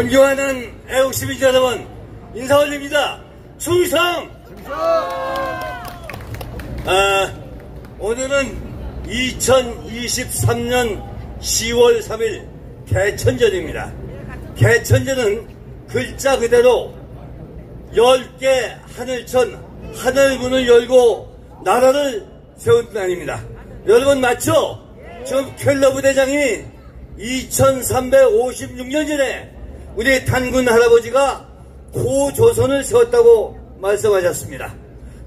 존경하는 애국시민 여러분, 인사 올립니다. 충성! 오늘은 2023년 10월 3일 개천절입니다. 개천절은 글자 그대로 10개 하늘천, 하늘문을 열고 나라를 세운 날입니다. 여러분 맞죠? 지금 켈러 부대장이 2356년 전에 우리 단군 할아버지가 고조선을 세웠다고 말씀하셨습니다.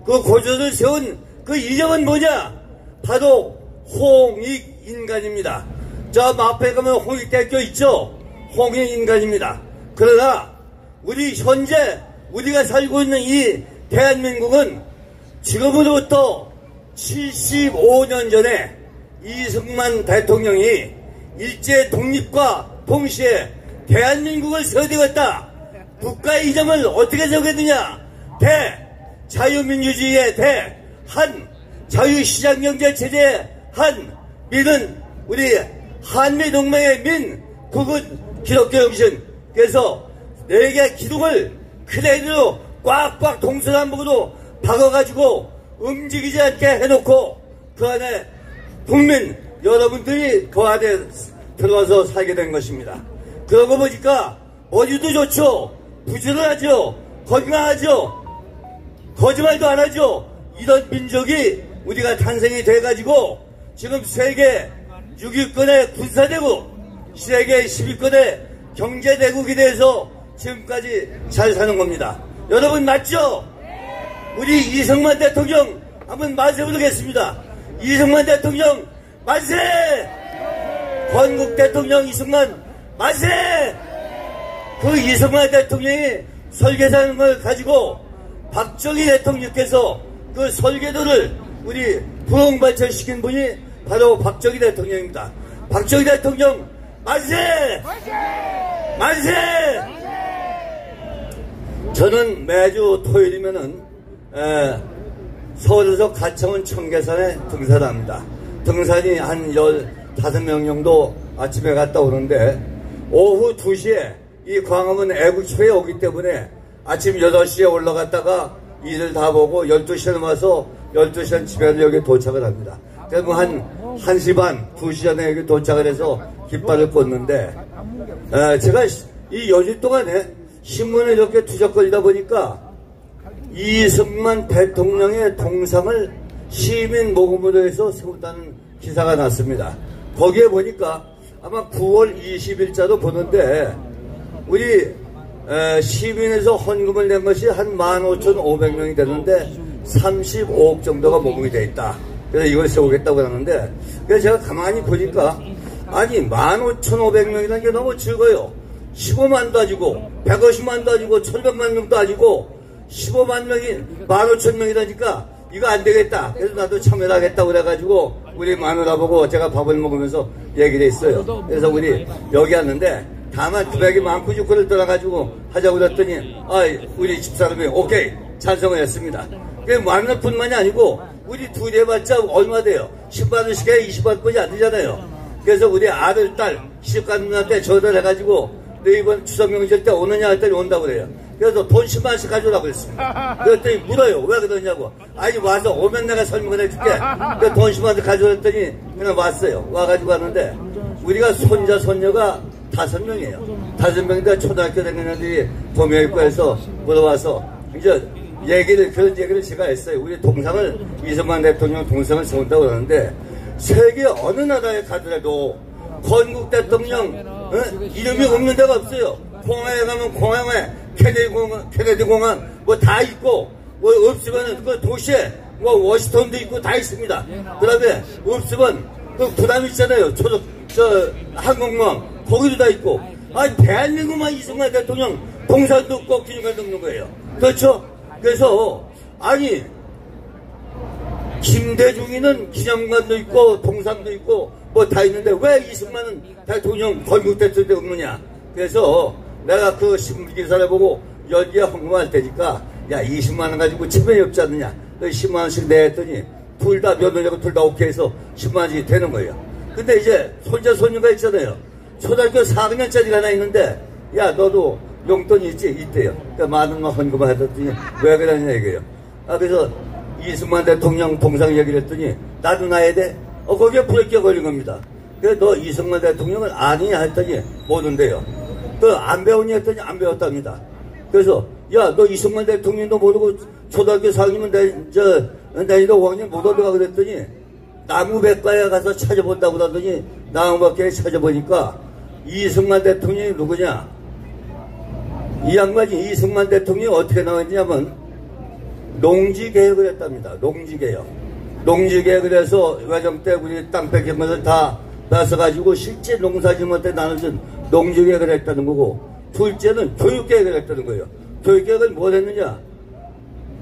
그 고조선을 세운 그 이름은 뭐냐? 바로 홍익인간입니다. 저 앞에 가면 홍익대학교 있죠? 홍익인간입니다. 그러나 우리 현재 우리가 살고 있는 이 대한민국은 지금으로부터 75년 전에 이승만 대통령이 일제 독립과 동시에 대한민국을 세워되었다. 국가의 이름을 어떻게 적었느냐? 자유민주주의의 한, 자유시장경제체제의 한, 민은 우리 한미동맹의 민, 국은 기독교정신. 그래서 4개 기둥을 그대로 꽉꽉 동서남북으로 박아가지고 움직이지 않게 해놓고 그 안에 국민 여러분들이 그 안에 들어와서 살게 된 것입니다. 그러고 보니까 어디도 좋죠. 부지런하죠. 건강하죠. 거짓말도 안 하죠. 이런 민족이 우리가 탄생이 돼가지고 지금 세계 6위권의 군사대국, 세계 10위권의 경제대국이 돼서 지금까지 잘 사는 겁니다. 여러분 맞죠? 우리 이승만 대통령 한번 만세 부르겠습니다. 이승만 대통령 만세! 건국 대통령 이승만 만세! 그 이승만 대통령이 설계사를 가지고 박정희 대통령께서 그 설계도를 우리 부흥발전시킨 분이 바로 박정희 대통령입니다. 박정희 대통령 만세! 만세! 저는 매주 토요일이면은 서울에서 가창원 청계산에 등산을 합니다. 등산이 한 15명 정도 아침에 갔다 오는데 오후 2시에 이 광화문 애국초에 오기 때문에 아침 8시에 올라갔다가 일을 다 보고 12시에 와서 12시간 집에 여기 도착을 합니다. 그래서 뭐 한 1시 반, 2시 전에 여기 도착을 해서 깃발을 꽂는데 제가 이 연휴 동안에 신문에 이렇게 투적거리다 보니까 이승만 대통령의 동상을 시민 모금으로 해서 세운다는 기사가 났습니다. 거기에 보니까 아마 9월 20일자로 보는데 우리 시민에서 헌금을 낸 것이 한 15,500명이 되는데 35억 정도가 모금이 돼 있다. 그래서 이걸 세우겠다고 하는데 그래서 제가 가만히 보니까 아니 15,500명이라는 게 너무 적어요. 15만도 아니고 150만도 아니고 1,100만 명도 아니고 15만 명이 15,000명이라니까 이거 안 되겠다. 그래서 나도 참여를 하겠다고 그래가지고 우리 마누라 보고 제가 밥을 먹으면서 얘기를 했어요. 그래서 우리 여기 왔는데 다만 금액이 많고 죽고를 떠나가지고 하자고 그랬더니 우리 집사람이 오케이 찬성을 했습니다. 그게 마누라뿐만이 아니고 우리 둘이 해봤자 얼마 돼요? 10만원씩 해 20만원뿐이 안 되잖아요. 그래서 우리 아들 딸 시집가는 누나한테 전화해가지고 너 이번 추석 명절 때 오느냐 했더니 온다고 그래요. 그래서 돈 10만원씩 가져오라고 그랬습니다. 그랬더니 물어요. 왜 그러냐고. 아니 와서 오면 내가 설명을 해줄게. 그래서 돈 10만원 가져오랬더니 그냥 왔어요. 와가지고 왔는데 우리가 손자 손녀가 5명이에요. 5명인데 초등학교 다니는 애들이 2명 있고 해서 물어와서 이제 그런 얘기를 제가 했어요. 우리 동상을 이승만 대통령 동상을 세운다고 그러는데 세계 어느 나라에 가더라도 건국 대통령 이름이 없는 데가 없어요. 공항에 가면 공항에 케네디 공항 뭐 다 있고 뭐 없으면 그 도시에 뭐 워싱턴도 있고 다 있습니다. 그다음에 없으면 그 부담 있잖아요. 저 항공모함 거기도 다 있고. 아니 대한민국만 이승만 대통령 동상도 없고 기념관도 없는 거예요. 그렇죠? 그래서 아니 김대중이는 기념관도 있고 동상도 있고 뭐 다 있는데 왜 이승만은 대통령 건국 대통령이 없느냐. 그래서 내가 그 신문 기사를 보고 여기에 헌금할 테니까 야 20만원 가지고 체면이 없지 않느냐. 10만원씩 내했더니 둘 다 며느리하고 둘 다 오케이 해서 10만원씩 되는 거예요. 근데 이제 손자 손녀가 있잖아요. 초등학교 4학년짜리가 하나 있는데 야 너도 용돈 있지? 있대요. 그러니까 많은 헌금을 하더니 왜 그러냐 이거예요. 그래서 이승만 대통령 동상 얘기를 했더니 나도 나야 돼? 거기에 불에 걸린 겁니다. 그래서 너 이승만 대통령을 아니냐 했더니 모른대요. 또 안 배웠냐 했더니 안 배웠답니다. 그래서 야 너 이승만 대통령도 모르고 초등학교 4학년이면 내년도 5학년 못 올라가 그랬더니 나무백과에 가서 찾아본다고 하더니 나무백과에 찾아보니까 이승만 대통령이 누구냐? 이 양반이 이승만 대통령이 어떻게 나왔냐면 농지개혁을 했답니다. 농지개혁을 해서 외정 때 우리 땅 뺏긴 것을 다 뺏어가지고 실제 농사짓는데 나눠준 농지개혁을 했다는 거고, 둘째는 교육개혁을 했다는 거예요. 교육개혁을 뭘 했느냐?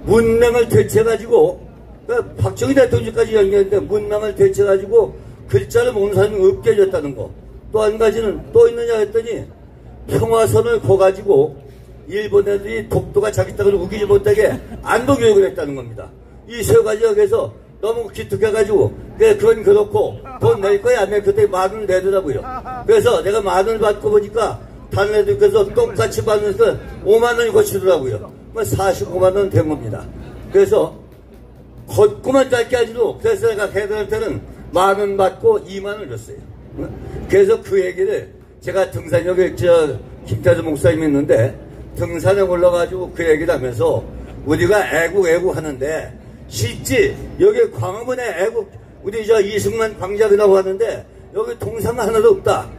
문맹을 대체해가지고, 그러니까 박정희 대통령까지 연결했는데 문맹을 대체해가지고 글자를 모르는 사람이 없게 해줬다는 거. 또 한 가지는 또 있느냐 했더니 평화선을 거가지고 일본 애들이 독도가 자기 땅을 우기지 못하게 안보교육을 했다는 겁니다. 이 세 가지가 그래서 너무 기특해가지고 그건 그렇고 돈 낼 거야 안 낼 거야 만원을 내더라고요. 그래서 내가 만원을 받고 보니까 다른 애들께서 똑같이 받으면서 5만원이 거치더라고요. 45만원 된 겁니다. 그래서 걷고만 짧게 하지도 그래서 내가 해드릴 때는 만원 받고 2만원을 줬어요. 그래서 그 얘기를 제가 등산역에 김태수 목사님이 있는데 등산에 올라가지고 그 얘기를 하면서 우리가 애국 하는데 쉽지 여기 광화문에 애국 우리 이승만 광장이라고 하는데 여기 동상 하나도 없다.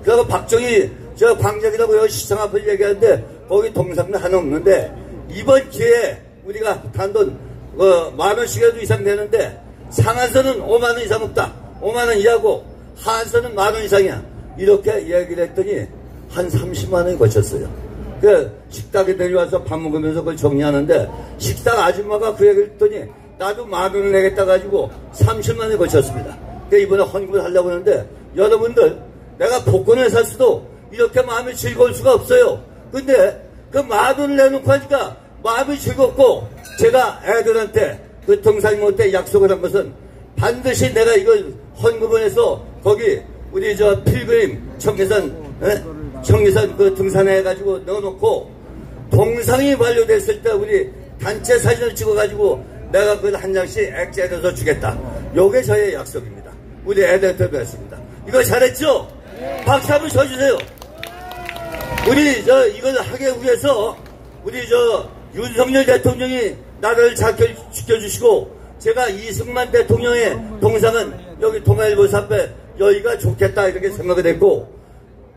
그리고 박정희 광장이라고 여기 시청 앞을 얘기하는데 거기 동상도 하나 없는데 이번 기회에 우리가 단돈 10,000원씩이라도 이상 되는데 상한선은 5만원 이상 없다. 5만원 이하고 하한선은 10,000원 이상이야. 이렇게 얘기를 했더니 한 30만원이 거쳤어요. 그 식당에 내려와서 밥 먹으면서 그걸 정리하는데 식당 아줌마가 그 얘기를 했더니 나도 10,000원을 내겠다 가지고 30만원이 거쳤습니다. 그러니까 이번에 헌금을 하려고 하는데 여러분들 내가 복권을 살 수도 이렇게 마음이 즐거울 수가 없어요. 근데 그 10,000원을 내놓고 하니까 마음이 즐겁고 제가 애들한테 그 등산모 때 약속을 한 것은 반드시 내가 이걸 헌금을 해서 거기 우리 필그림 청계산 그 등산해가지고 넣어놓고 동상이 완료됐을 때 우리 단체 사진을 찍어가지고 내가 그걸 한 장씩 액자에서 주겠다. 요게 저의 약속입니다. 우리 애들한테도 했습니다. 이거 잘했죠? 박수 한번 쳐주세요. 우리 이걸 하기 위해서 우리 윤석열 대통령이 나라를 잘 지켜주시고 제가 이승만 대통령의 동상은 여기 동아일보사 앞에 여기가 좋겠다 이렇게 생각을 했고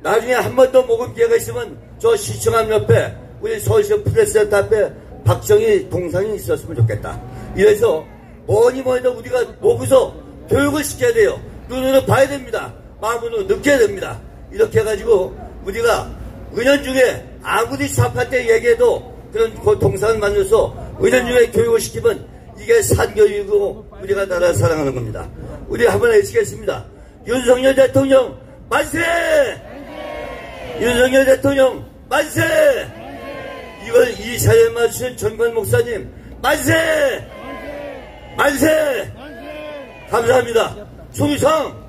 나중에 한 번 더 모금 기회가 있으면 저 시청함 옆에 우리 서울시 프레스센터 앞에 박정희 동상이 있었으면 좋겠다. 이래서 뭐니도 우리가 모고서 교육을 시켜야 돼요. 눈으로 봐야 됩니다. 마음으로 느껴야 됩니다. 이렇게 해가지고 우리가 은연중에 아무리 사파 때 얘기해도 그런 그 동상을 만들어서 은연중에 교육을 시키면 이게 산교육이고 우리가 나라를 사랑하는 겁니다. 우리 한번 외치겠습니다. 윤석열 대통령 만세! 윤석열 대통령 만세! 이걸 이 자리에 맞추신 전관 목사님 만세! 만세! 감사합니다. 충성!